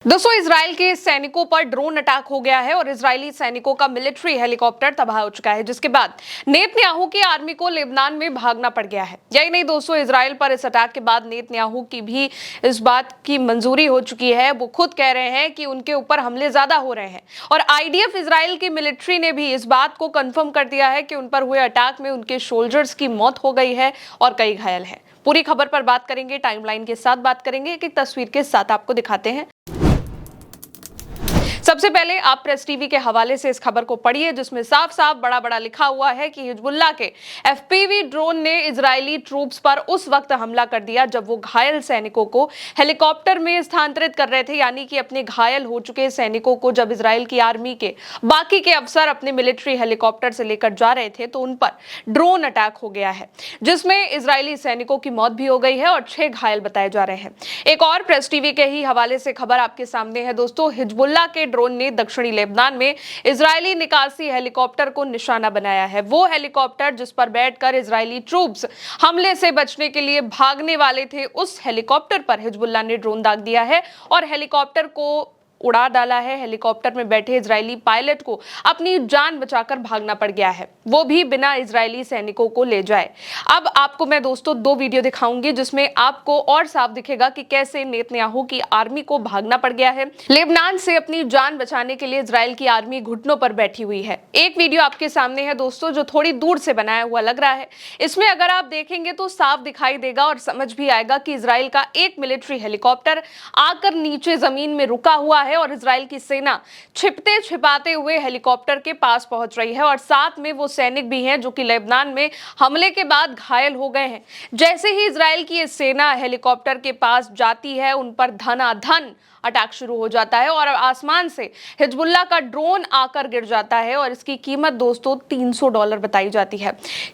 दोस्तों इजराइल के सैनिकों पर ड्रोन अटैक हो गया है और इजरायली सैनिकों का मिलिट्री हेलीकॉप्टर तबाह हो चुका है, जिसके बाद नेतन्याहू की आर्मी को लेबनान में भागना पड़ गया है। यही नहीं दोस्तों, इजराइल पर इस अटैक के बाद नेतन्याहू की भी इस बात की मंजूरी हो चुकी है। वो खुद कह रहे हैं कि उनके ऊपर हमले ज्यादा हो रहे हैं और आईडीएफ इजराइल की मिलिट्री ने भी इस बात को कंफर्म कर दिया है कि उन पर हुए अटैक में उनके सोल्जर्स की मौत हो गई है और कई घायल हैं। पूरी खबर पर बात करेंगे, टाइमलाइन के साथ बात करेंगे, एक एक तस्वीर के साथ आपको दिखाते हैं। सबसे पहले आप प्रेस टीवी के हवाले से इस खबर को पढ़िए, जिसमें साफ साफ बड़ा बड़ा लिखा हुआ है कि हिजबुल्लाह के एफपीवी ड्रोन ने इजरायली ट्रूप्स पर उस वक्त हमला कर दिया जब वो घायल सैनिकों को हेलीकॉप्टर में स्थानांतरित कर रहे थे। यानी कि अपने घायल हो चुके सैनिकों को जब इजराइल की आर्मी के बाकी के अफसर अपने मिलिट्री हेलीकॉप्टर से लेकर जा रहे थे तो उन पर ड्रोन अटैक हो गया है, जिसमें इजरायली सैनिकों की मौत भी हो गई है और 6 घायल बताए जा रहे हैं। एक और प्रेस टीवी के ही हवाले से खबर आपके सामने है दोस्तों। हिजबुल्लाह के ड्रोन ने दक्षिणी लेबनान में इजरायली निकासी हेलीकॉप्टर को निशाना बनाया है। वो हेलीकॉप्टर जिस पर बैठकर इजरायली ट्रूप्स हमले से बचने के लिए भागने वाले थे, उस हेलीकॉप्टर पर हिजबुल्लाह ने ड्रोन दाग दिया है और हेलीकॉप्टर को उड़ा डाला है। हेलीकॉप्टर में बैठे इजरायली पायलट को अपनी जान बचाकर भागना पड़ गया है, वो भी बिना इजरायली सैनिकों को ले जाए। अब आपको मैं दोस्तों 2 वीडियो दिखाऊंगी जिसमें आपको और साफ दिखेगा कि कैसे नेतन्याहू की आर्मी को भागना पड़ गया है। लेबनान से अपनी जान बचाने के लिए इजराइल की आर्मी घुटनों पर बैठी हुई है। एक वीडियो आपके सामने है दोस्तों, जो थोड़ी दूर से बनाया हुआ लग रहा है। इसमें अगर आप देखेंगे तो साफ दिखाई देगा और समझ भी आएगा कि इजराइल का एक मिलिट्री हेलीकॉप्टर आकर नीचे जमीन में रुका हुआ है और इजराइल की सेना छिपते छिपाते हुए हेलीकॉप्टर के पास पहुंच रही है और साथ में वो सैनिक भी हैं जो कि लेबनान में हमले के बाद घायल हो गए हैं। जैसे ही इजराइल की ये सेना हेलीकॉप्टर के पास जाती है, उन पर धनाधन अटैक शुरू हो जाता है और आसमान से हिजबुल्लाह का ड्रोन आकर गिर जाता है और इसकी कीमत दोस्तों $300 बताई जाती है।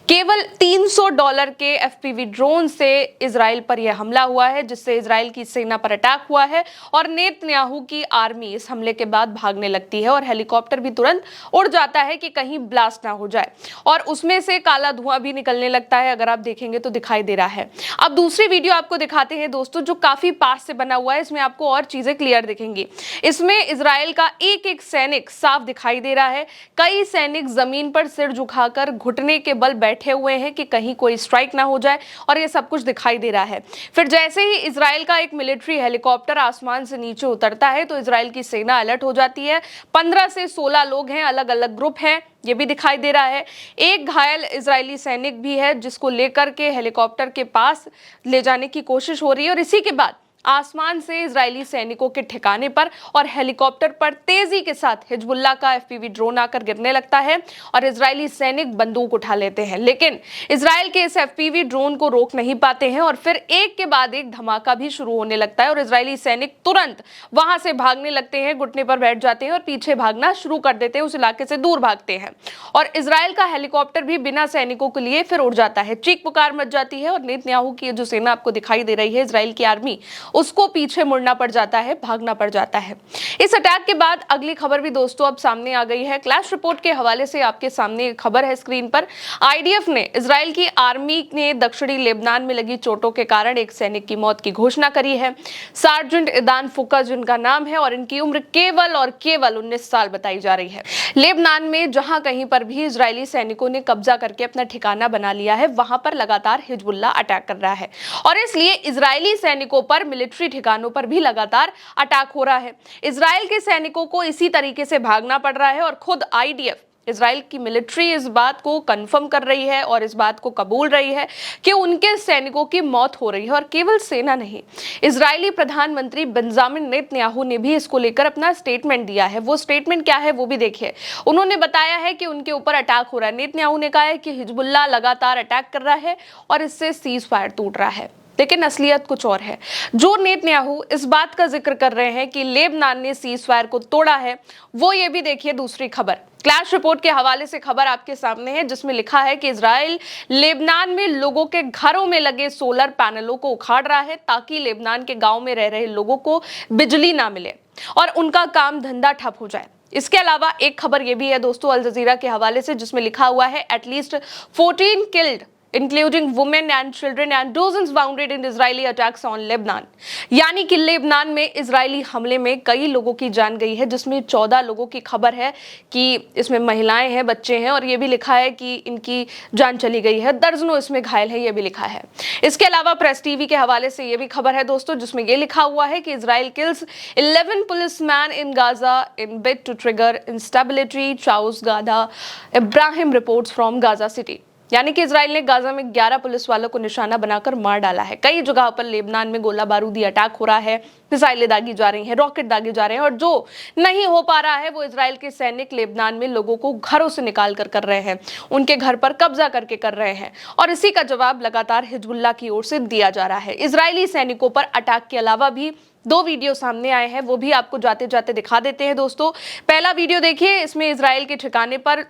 केवल $300 के एफपीवी ड्रोन से इजराइल पर यह हमला हुआ है, जिससे इजराइल की सेना पर अटैक हुआ है और नेतन्याहू की आर्मी इस हमले के बाद भागने लगती है और हेलीकॉप्टर भी तुरंत उड़ जाता है कि कहीं ब्लास्ट ना हो जाए और उसमें से काला धुआं भी निकलने लगता है। अगर आप देखेंगे तो दिखाई दे रहा है। अब दूसरी वीडियो आपको दिखाते हैं दोस्तों, जो काफी पास से बना हुआ है। इसमें आपको और चीजें क्लियर दिखेंगी। इसमें इजराइल का एक एक सैनिक साफ दिखाई दे रहा है। कई सैनिक जमीन पर सिर झुकाकर घुटने के बल बैठे हुए हैं कि कहीं कोई स्ट्राइक ना हो जाए और ये सब कुछ दिखाई दे रहा है। फिर जैसे ही इजराइल का एक मिलिट्री हेलीकॉप्टर आसमान से नीचे उतरता है तो इजराइल की सेना अलर्ट हो जाती है। 15 से 16 लोग हैं, अलग अलग ग्रुप हैं, ये भी दिखाई दे रहा है। एक घायल इजरायली सैनिक भी है जिसको लेकर के हेलीकॉप्टर के पास ले जाने की कोशिश हो रही है और इसी के बाद आसमान से इजरायली सैनिकों के ठिकाने पर और हेलीकॉप्टर पर तेजी के साथ हिजबुल्लाह का एफपीवी ड्रोन आकर गिरने लगता है और इजरायली सैनिक बंदूक उठा लेते हैं। लेकिन इजराइल के इस एफपीवी ड्रोन को रोक नहीं पाते हैं और फिर एक के बाद एक धमाका भी शुरू होने लगता है और इजरायली सैनिक तुरंत वहां से भागने लगते हैं, घुटने पर बैठ जाते हैं और पीछे भागना शुरू कर देते हैं, उस इलाके से दूर भागते हैं और इजराइल का हेलीकॉप्टर भी बिना सैनिकों के लिए फिर उड़ जाता है। चीख पुकार मच जाती है और नेतन्याहू की जो सेना आपको दिखाई दे रही है, इजराइल की आर्मी, उसको पीछे मुड़ना पड़ जाता है, भागना पड़ जाता है। इस अटैक के बाद अगली खबर भी दोस्तों अब सामने आ गई है। क्लैश रिपोर्ट के हवाले से आपके सामने खबर है स्क्रीन पर। आईडीएफ ने इजराइल की आर्मी ने दक्षिणी लेबनान में लगी चोटों के कारण एक सैनिक की मौत की घोषणा करी है। सार्जेंट इदान फुका जिनका नाम है और इनकी उम्र केवल और केवल 19 साल बताई जा रही है। लेबनान में जहां कहीं पर भी इजरायली सैनिकों ने कब्जा करके अपना ठिकाना बना लिया है, वहां पर लगातार हिजबुल्लाह अटैक कर रहा है और इसलिए इजरायली सैनिकों पर मिलिट्री ठिकानों पर भी लगातार अटैक हो रहा है। इजराइल के सैनिकों को इसी तरीके से भागना पड़ रहा है और खुद आईडीएफ, इजराइल की मिलिट्री, इस बात को कंफर्म कर रही है और इस बात को कबूल रही है कि उनके सैनिकों की मौत हो रही है। और केवल सेना नहीं, इजरायली प्रधानमंत्री बेंजामिन नेतन्याहू ने भी इसको लेकर अपना स्टेटमेंट दिया है। वो स्टेटमेंट क्या है वो भी देखिए। उन्होंने बताया है कि उनके ऊपर अटैक हो रहा है। नेतन्याहू ने कहा है कि हिजबुल्लाह लगातार अटैक कर रहा है और इससे सीज फायर टूट रहा है, लेकिन असलियत कुछ और है। जो नेतन्याहू इस बात का जिक्र कर रहे हैं कि लेबनान ने सीज फायर को तोड़ा है, वो ये भी देखिए दूसरी खबर। क्लैश रिपोर्ट के हवाले से खबर आपके सामने है, जिसमें लिखा है कि इजराइल लेबनान में लोगों के घरों में लगे सोलर पैनलों को उखाड़ रहा है ताकि लेबनान के गांव में रह रहे लोगों को बिजली ना मिले और उनका काम धंधा ठप हो जाए। इसके अलावा एक खबर ये भी है दोस्तों अल जजीरा के हवाले से, जिसमें लिखा हुआ है at least 14 killed including women and children and dozens wounded in Israeli attacks on Lebanon। यानी कि लेबनान में इजरायली हमले में कई लोगों की जान गई है, जिसमें 14 लोगों की खबर है कि इसमें महिलाएं हैं, बच्चे हैं, और ये भी लिखा है कि इनकी जान चली गई है। दर्जनों इसमें घायल है, ये भी लिखा है। इसके अलावा प्रेस टीवी के हवाले से ये भी खबर है दोस्तों, जिसमें ये लिखा हुआ है कि Israel kills 11 policemen in Gaza in bid to trigger instability, चाउस गादा Ibrahim reports from Gaza City. यानी कि इजराइल ने गाजा में 11 पुलिस वालों को निशाना बनाकर मार डाला है। कई जगहों पर लेबनान में गोला बारूदी अटैक हो रहा है, मिसाइलें दागी जा रही हैं, रॉकेट दागे जा रहे हैं, और जो नहीं हो पा रहा है वो इजराइल के सैनिक लेबनान में लोगों को घरों से निकाल कर रहे हैं, उनके घर पर कब्जा करके कर रहे हैं, और इसी का जवाब लगातार हिजबुल्लाह की ओर से दिया जा रहा है। इजरायली सैनिकों पर अटैक के अलावा भी 2 वीडियो सामने आए हैं, वो भी आपको जाते जाते दिखा देते हैं दोस्तों। पहला वीडियो देखिए, इसमें इजराइल के ठिकाने पर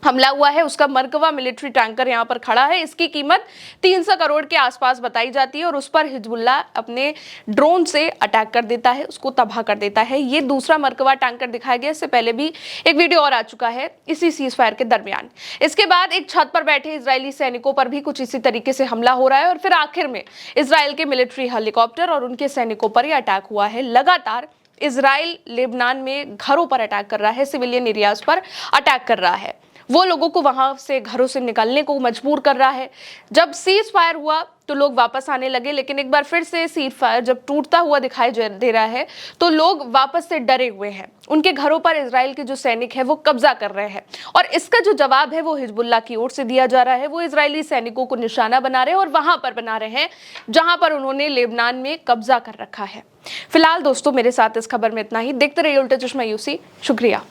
हमला हुआ है, उसका मरकवा मिलिट्री टैंकर यहां पर खड़ा है। इसकी कीमत 300 करोड़ के आसपास बताई जाती है, और उस पर हिजबुल्लाह अपने ड्रोन से अटैक कर देता है, उसको तबाह कर देता है। ये दूसरा मरकवा टैंकर दिखाया गया, इससे पहले भी एक वीडियो और आ चुका है इसी सीज फायर के दरमियान। इसके बाद एक छत पर बैठे इजरायली सैनिकों पर भी कुछ इसी तरीके से हमला हो रहा है, और फिर आखिर में इजराइल के मिलिट्री हेलीकॉप्टर और उनके सैनिकों पर यह अटैक हुआ है। लगातार इजराइल लेबनान में घरों पर अटैक कर रहा है, सिविलियन एरियाज पर अटैक कर रहा है, वो लोगों को वहां से घरों से निकलने को मजबूर कर रहा है। जब सीज फायर हुआ तो लोग वापस आने लगे, लेकिन एक बार फिर से सीज फायर जब टूटता हुआ दिखाई दे रहा है तो लोग वापस से डरे हुए हैं। उनके घरों पर इजराइल के जो सैनिक हैं वो कब्जा कर रहे हैं, और इसका जो जवाब है वो हिजबुल्लाह की ओर से दिया जा रहा है। वो इजरायली सैनिकों को निशाना बना रहे हैं, और वहां पर बना रहे हैं जहां पर उन्होंने लेबनान में कब्जा कर रखा है। फिलहाल दोस्तों मेरे साथ इस खबर में इतना ही। देखते रहिए उल्टा चश्मा यूसी। शुक्रिया।